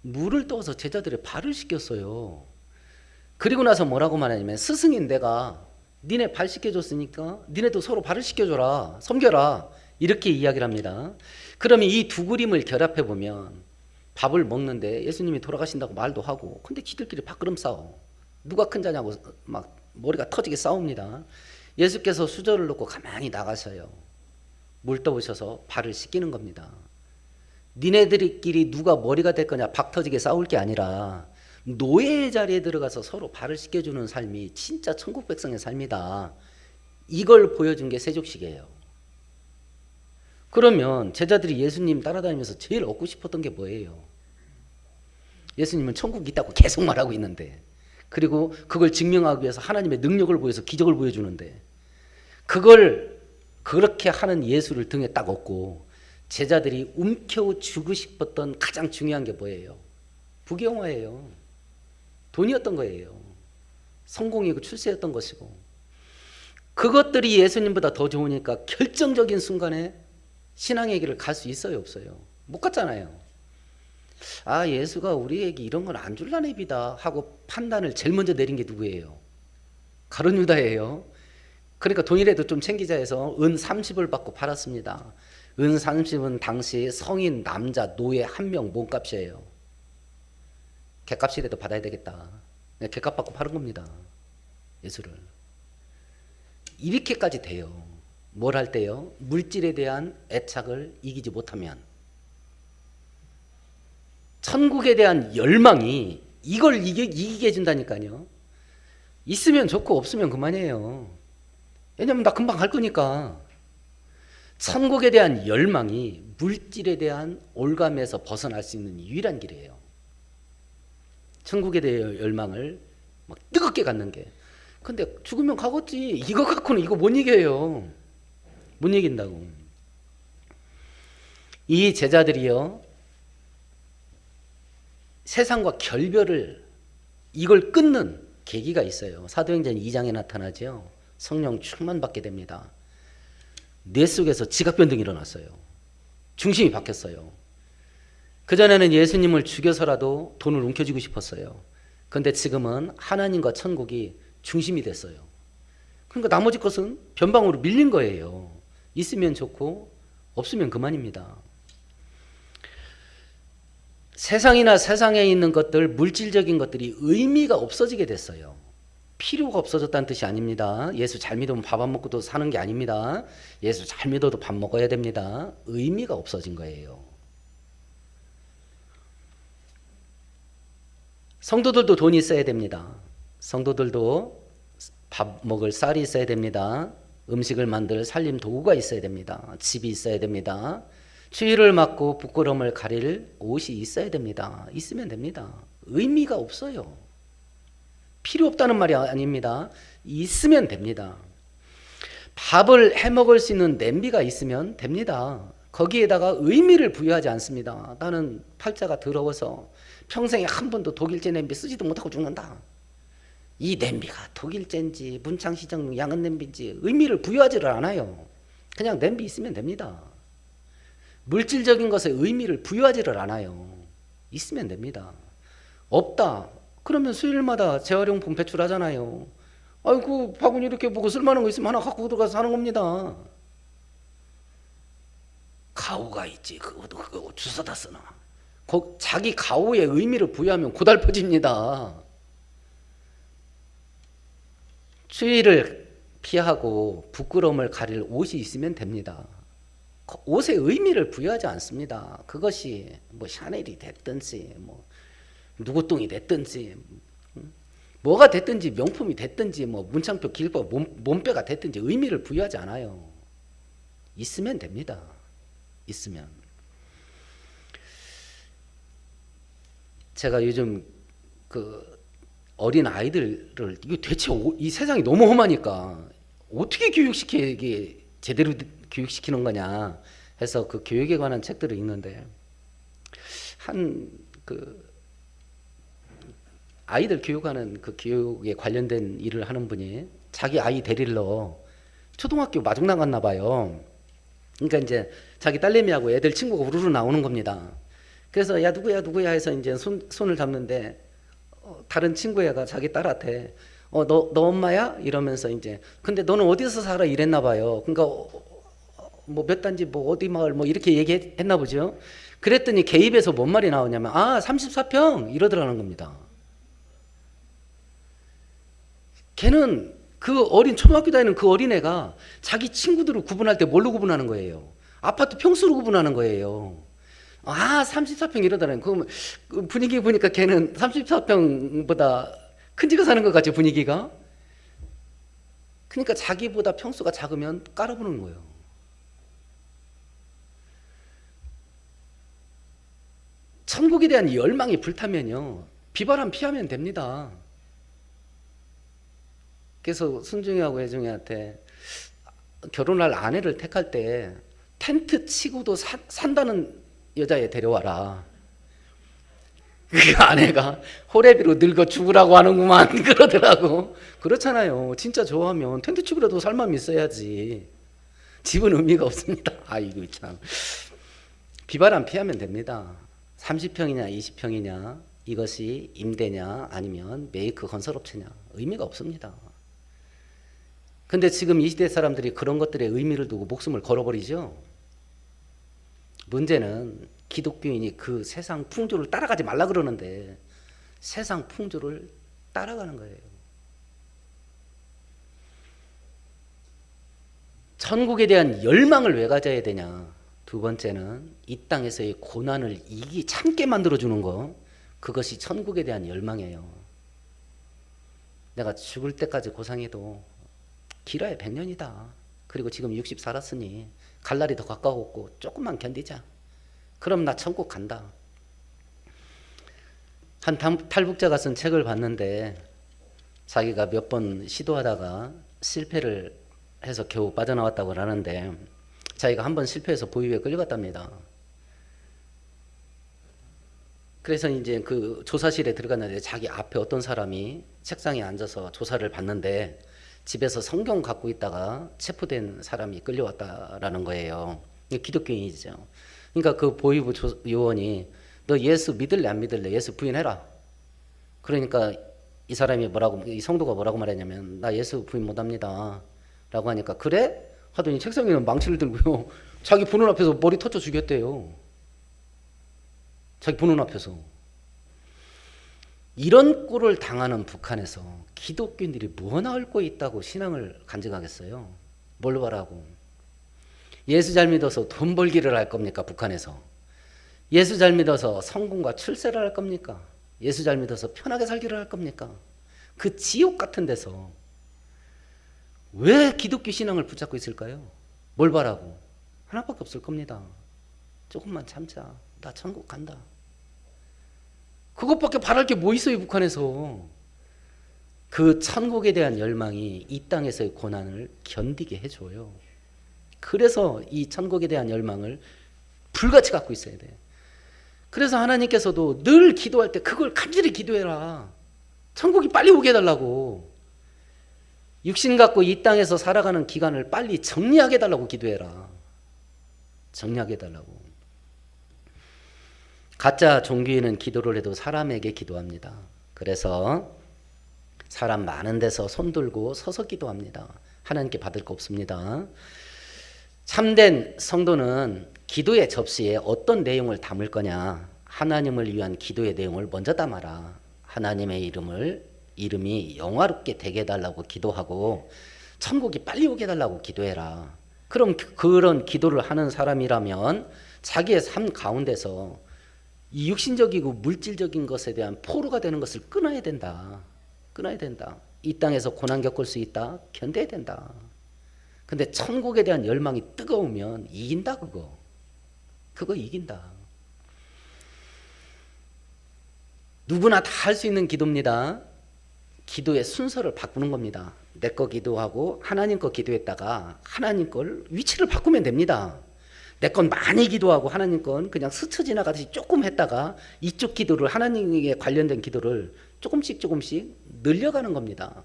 물을 떠서 제자들의 발을 씻겼어요. 그리고 나서 뭐라고 말하냐면 스승인 내가 니네 발 씻겨줬으니까 니네도 서로 발을 씻겨줘라, 섬겨라, 이렇게 이야기를 합니다. 그러면 이 두 그림을 결합해 보면 밥을 먹는데 예수님이 돌아가신다고 말도 하고, 근데 지들끼리 밥그름 싸워. 누가 큰 자냐고 막 머리가 터지게 싸웁니다. 예수께서 수저를 놓고 가만히 나가셔요. 물 떠오셔서 발을 씻기는 겁니다. 니네들끼리 누가 머리가 될 거냐 박 터지게 싸울 게 아니라 노예의 자리에 들어가서 서로 발을 씻겨주는 삶이 진짜 천국 백성의 삶이다. 이걸 보여준 게 세족식이에요. 그러면 제자들이 예수님 따라다니면서 제일 얻고 싶었던 게 뭐예요? 예수님은 천국이 있다고 계속 말하고 있는데, 그리고 그걸 증명하기 위해서 하나님의 능력을 보여서 기적을 보여주는데, 그걸 그렇게 하는 예수를 등에 딱 업고 제자들이 움켜쥐고 싶었던 가장 중요한 게 뭐예요? 부귀영화예요. 돈이었던 거예요. 성공이고 출세였던 것이고, 그것들이 예수님보다 더 좋으니까 결정적인 순간에 신앙의 길을 갈 수 있어요, 없어요? 못 갔잖아요. 아, 예수가 우리에게 이런 건 안 줄라네 비다 하고 판단을 제일 먼저 내린 게 누구예요? 가룟 유다예요. 그러니까 돈이라도 좀 챙기자 해서 은 30을 받고 팔았습니다. 은 30은 당시 성인 남자 노예 한 명 몸값이에요. 객값이라도 받아야 되겠다. 객값 받고 파는 겁니다, 예수를. 이렇게까지 돼요. 뭘 할 때요? 물질에 대한 애착을 이기지 못하면. 천국에 대한 열망이 이걸 이기게 해준다니까요. 있으면 좋고 없으면 그만이에요. 왜냐면 나 금방 갈 거니까. 천국에 대한 열망이 물질에 대한 올감에서 벗어날 수 있는 유일한 길이에요. 천국에 대한 열망을 막 뜨겁게 갖는 게. 근데 죽으면 가겠지. 이거 갖고는 이거 못 이겨요. 못 이긴다고. 이 제자들이요, 세상과 결별을 이걸 끊는 계기가 있어요. 사도행전 2장에 나타나죠. 성령 충만받게 됩니다. 뇌 속에서 지각 변동이 일어났어요. 중심이 바뀌었어요. 그전에는 예수님을 죽여서라도 돈을 움켜쥐고 싶었어요. 그런데 지금은 하나님과 천국이 중심이 됐어요. 그러니까 나머지 것은 변방으로 밀린 거예요. 있으면 좋고 없으면 그만입니다. 세상이나 세상에 있는 것들, 물질적인 것들이 의미가 없어지게 됐어요. 필요가 없어졌다는 뜻이 아닙니다. 예수 잘 믿으면 밥 안 먹고도 사는 게 아닙니다. 예수 잘 믿어도 밥 먹어야 됩니다. 의미가 없어진 거예요. 성도들도 돈이 있어야 됩니다. 성도들도 밥 먹을 쌀이 있어야 됩니다. 음식을 만들 살림 도구가 있어야 됩니다. 집이 있어야 됩니다. 추위를 맞고 부끄러움을 가릴 옷이 있어야 됩니다. 있으면 됩니다. 의미가 없어요. 필요 없다는 말이 아닙니다. 있으면 됩니다. 밥을 해 먹을 수 있는 냄비가 있으면 됩니다. 거기에다가 의미를 부여하지 않습니다. 나는 팔자가 더러워서 평생에 한 번도 독일제 냄비 쓰지도 못하고 죽는다. 이 냄비가 독일제인지 문창시장 양은 냄비인지 의미를 부여하지를 않아요. 그냥 냄비 있으면 됩니다. 물질적인 것에 의미를 부여하지를 않아요. 있으면 됩니다. 없다. 그러면 수요일마다 재활용품 배출하잖아요. 아이고 바구니 이렇게 보고 쓸만한 거 있으면 하나 갖고 들어가서 사는 겁니다. 가오가 있지. 그거 주워다 쓰나. 자기 가오에 의미를 부여하면 고달퍼집니다. 추위를 피하고 부끄러움을 가릴 옷이 있으면 됩니다. 옷에 의미를 부여하지 않습니다. 그것이 뭐 샤넬이 됐든지 뭐 누구똥이 됐든지 뭐가 됐든지 명품이 됐든지 뭐 문창표 길바 몸빼가 됐든지 의미를 부여하지 않아요. 있으면 됩니다. 있으면. 제가 요즘 그 어린 아이들을 이게 대체 이 세상이 너무 험하니까 어떻게 이게 제대로 교육시키는 거냐 해서 그 교육에 관한 책들을 읽는데 한 그 아이들 교육하는 그 교육에 관련된 일을 하는 분이 자기 아이 데리러 초등학교 마중 나갔나 봐요. 그러니까 이제 자기 딸내미하고 애들 친구가 우르르 나오는 겁니다. 그래서 야 누구야 해서 이제 손을 잡는데 다른 친구 애가 자기 딸한테 너 엄마야? 이러면서 이제 근데 너는 어디서 살아? 이랬나 봐요. 그러니까 뭐 몇 단지 뭐 어디 마을 뭐 이렇게 얘기했나 보죠. 그랬더니 걔 입에서 뭔 말이 나오냐면 34평 이러더라는 겁니다. 걔는 그 초등학교 다니는 그 어린애가 자기 친구들을 구분할 때 뭘로 구분하는 거예요? 아파트 평수로 구분하는 거예요. 34평 이러더라는. 그 분위기 보니까 걔는 34평보다 큰 집에 사는 것 같죠, 분위기가? 그러니까 자기보다 평수가 작으면 깔아보는 거예요. 천국에 대한 열망이 불타면요, 비바람 피하면 됩니다. 그래서 순중이하고 혜중이한테 결혼할 아내를 택할 때 텐트 치고도 산다는 여자애 데려와라. 그 아내가 호래비로 늙어 죽으라고 하는구만 그러더라고. 그렇잖아요. 진짜 좋아하면 텐트 치고라도 살 마음이 있어야지. 집은 의미가 없습니다. 아이고 참. 비바람 피하면 됩니다. 30평이냐 20평이냐 이것이 임대냐 아니면 메이크 건설업체냐 의미가 없습니다. 근데 지금 이 시대 사람들이 그런 것들에 의미를 두고 목숨을 걸어버리죠. 문제는 기독교인이 그 세상 풍조를 따라가지 말라 그러는데 세상 풍조를 따라가는 거예요. 천국에 대한 열망을 왜 가져야 되냐? 두 번째는 이 땅에서의 고난을 참게 만들어주는 거, 그것이 천국에 대한 열망이에요. 내가 죽을 때까지 고상해도 길어야 100년이다. 그리고 지금 60 살았으니 갈 날이 더 가까웠고 조금만 견디자. 그럼 나 천국 간다. 한 탈북자가 쓴 책을 봤는데 자기가 몇 번 시도하다가 실패를 해서 겨우 빠져나왔다고 하는데 자기가 한 번 실패해서 보위에 끌려갔답니다. 그래서 이제 그 조사실에 들어갔는데 자기 앞에 어떤 사람이 책상에 앉아서 조사를 받는데 집에서 성경 갖고 있다가 체포된 사람이 끌려왔다라는 거예요. 기독교인이죠. 그러니까 그 보위부 요원이 너 예수 믿을래 안 믿을래? 예수 부인해라. 그러니까 이 사람이 이 성도가 뭐라고 말했냐면 나 예수 부인 못합니다. 라고 하니까 그래? 하더니 책상에는 망치를 들고요. 자기 보는 앞에서 머리 터쳐 죽였대요. 자기 보는 앞에서. 이런 꼴을 당하는 북한에서 기독교인들이 뭐나 앓고 있다고 신앙을 간직하겠어요? 뭘 바라고? 예수 잘 믿어서 돈 벌기를 할 겁니까? 북한에서. 예수 잘 믿어서 성공과 출세를 할 겁니까? 예수 잘 믿어서 편하게 살기를 할 겁니까? 그 지옥 같은 데서 왜 기독교 신앙을 붙잡고 있을까요? 뭘 바라고? 하나밖에 없을 겁니다. 조금만 참자. 나 천국 간다. 그것밖에 바랄 게 뭐 있어요, 북한에서. 그 천국에 대한 열망이 이 땅에서의 고난을 견디게 해줘요. 그래서 이 천국에 대한 열망을 불같이 갖고 있어야 돼. 그래서 하나님께서도 늘 기도할 때 그걸 간절히 기도해라. 천국이 빨리 오게 해달라고. 육신 갖고 이 땅에서 살아가는 기간을 빨리 정리하게 해달라고 기도해라. 정리하게 해달라고. 가짜 종교인은 기도를 해도 사람에게 기도합니다. 그래서 사람 많은 데서 손 들고 서서 기도합니다. 하나님께 받을 거 없습니다. 참된 성도는 기도의 접시에 어떤 내용을 담을 거냐. 하나님을 위한 기도의 내용을 먼저 담아라. 하나님의 이름이 영화롭게 되게 해달라고 기도하고 천국이 빨리 오게 해달라고 기도해라. 그럼 그런 기도를 하는 사람이라면 자기의 삶 가운데서 이 육신적이고 물질적인 것에 대한 포로가 되는 것을 끊어야 된다. 끊어야 된다. 이 땅에서 고난 겪을 수 있다. 견뎌야 된다. 근데 천국에 대한 열망이 뜨거우면 이긴다. 그거 이긴다. 누구나 다 할 수 있는 기도입니다. 기도의 순서를 바꾸는 겁니다. 내 거 기도하고 하나님 거 기도했다가 하나님 걸 위치를 바꾸면 됩니다. 내 건 많이 기도하고 하나님 건 그냥 스쳐 지나가듯이 조금 했다가 이쪽 기도를, 하나님에 관련된 기도를 조금씩 늘려가는 겁니다.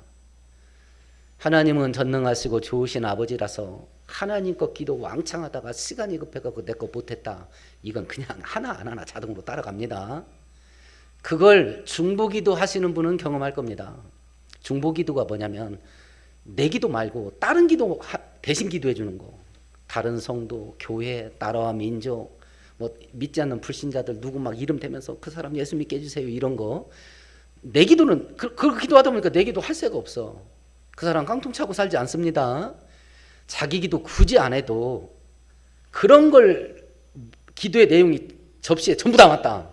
하나님은 전능하시고 좋으신 아버지라서 하나님 거 기도 왕창 하다가 시간이 급해가지고 내 거 못했다. 이건 그냥 하나 안 하나 자동으로 따라갑니다. 그걸 중보기도 하시는 분은 경험할 겁니다. 중보기도가 뭐냐면 내 기도 말고 다른 기도 대신 기도해 주는 거. 다른 성도, 교회, 나라와 민족, 뭐 믿지 않는 불신자들 누구 막 이름 대면서 그 사람 예수 믿게 해주세요 이런 거. 내 기도는 그 기도하다 보니까 내 기도 할 새가 없어. 그 사람 깡통 차고 살지 않습니다. 자기 기도 굳이 안 해도 그런 걸 기도의 내용이 접시에 전부 담았다.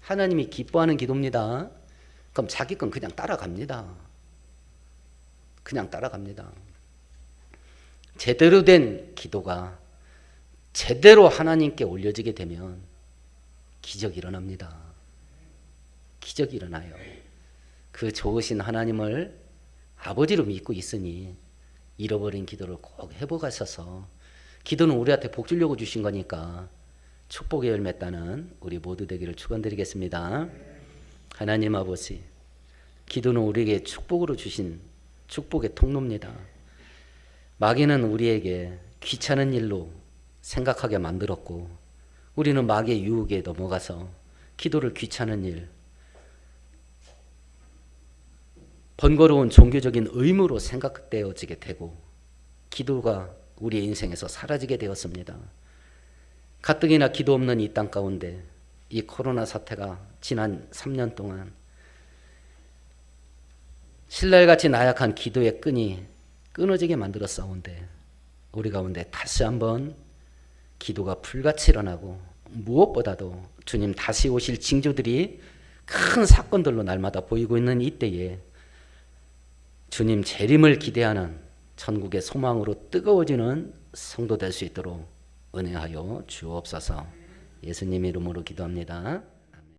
하나님이 기뻐하는 기도입니다. 그럼 자기 건 그냥 따라갑니다. 그냥 따라갑니다. 제대로 된 기도가 제대로 하나님께 올려지게 되면 기적이 일어납니다. 기적이 일어나요. 그 좋으신 하나님을 아버지로 믿고 있으니 잃어버린 기도를 꼭 회복하셔서, 기도는 우리한테 복 주려고 주신 거니까 축복의 열매 따는 우리 모두 되기를 축원드리겠습니다. 하나님 아버지, 기도는 우리에게 축복으로 주신 축복의 통로입니다. 마귀는 우리에게 귀찮은 일로 생각하게 만들었고 우리는 마귀의 유혹에 넘어가서 기도를 귀찮은 일, 번거로운 종교적인 의무로 생각되어지게 되고 기도가 우리의 인생에서 사라지게 되었습니다. 가뜩이나 기도 없는 이 땅 가운데 이 코로나 사태가 지난 3년 동안 신랄같이 나약한 기도의 끈이 끊어지게 만들었사온데, 우리 가운데 다시 한번 기도가 불같이 일어나고 무엇보다도 주님 다시 오실 징조들이 큰 사건들로 날마다 보이고 있는 이때에 주님 재림을 기대하는 천국의 소망으로 뜨거워지는 성도 될 수 있도록 은혜하여 주옵소서. 예수님 이름으로 기도합니다.